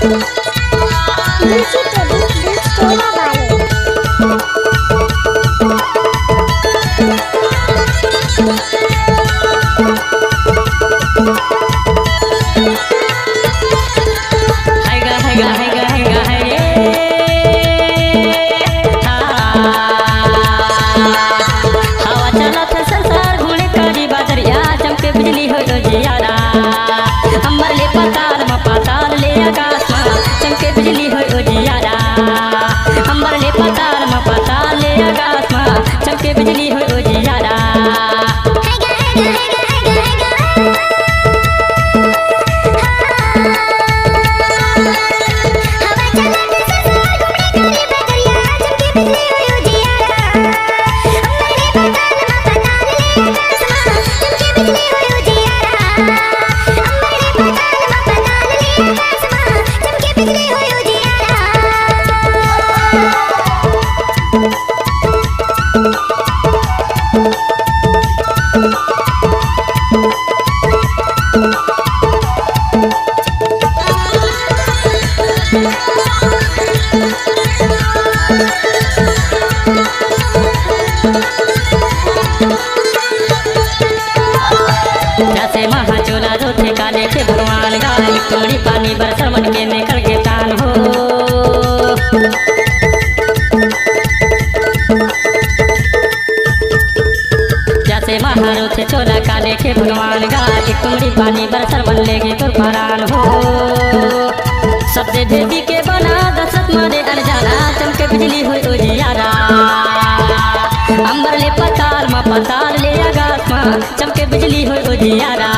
DJ Pradeep बीच टोला वाले। हैगा हैगा हैगा हैगा है हवा चलत है संसार घूमे कारी बादरिया चमके बिजली हो जियारा अम्बर ले पाताल म पाताल ले आकाश म चमके बिजली हो जियारा अम्बर ले पाताल म पाताल ले आकाश म चमके बिजली हो जियारा जैसे महाचोला रोथे काले के भगवान गाय तोड़ी पानी बरसर मन के निकल के तान हो जैसे महारोथे चोला काले के भगवान गाय तुमड़ी पानी बरसर मन लेगे तुर परान हो सबसे देवी के बना दशरथ मारे अनजाना चमके बिजली हो जियारा अंबर ले पताल म पताल ले आकाश म चमके बिजली हो जियारा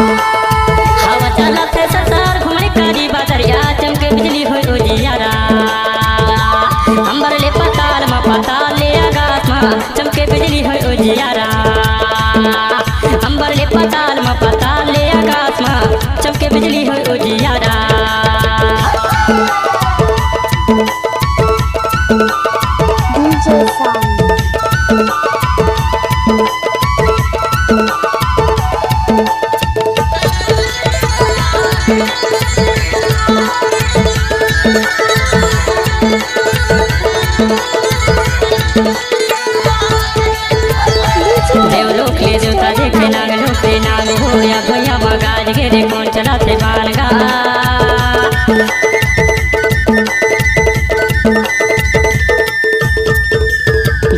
हवा चलत है संसार घूमे कारी बादरिया चमके बिजली हो जियारा अंबर ले पाताल म पाताल ले आकाश म चमके बिजली हो जियारा अंबर ले पाताल म पाताल ले आकाश म चमके बिजली हो जियारा डीजे साउंड देवलोक ले देवता देखे नाग लोके नाग हो या भैया मगाज घेरे कौन चलाते बाल गा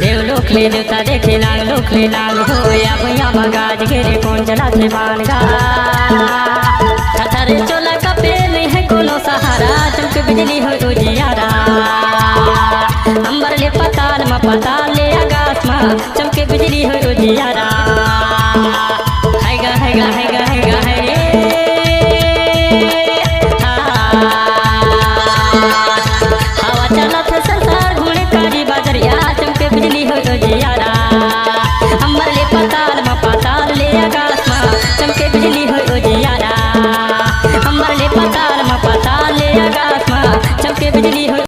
देवलोक ले देवता देखे नाग लोक ले नाग हो या भैया मगाज घेरे कौन चलाते बाल गा थरथर चोला का पेल है कोनो सहारा चमके बिजली हो जियारा अंबर ले पाताल म पाताल ले आकाश म चमके बिजली हो जियारा हैगा हैगा हैगा हैगा है हवा चलत है संसार घूमे कारी बादरिया चमके बिजली हो जियारा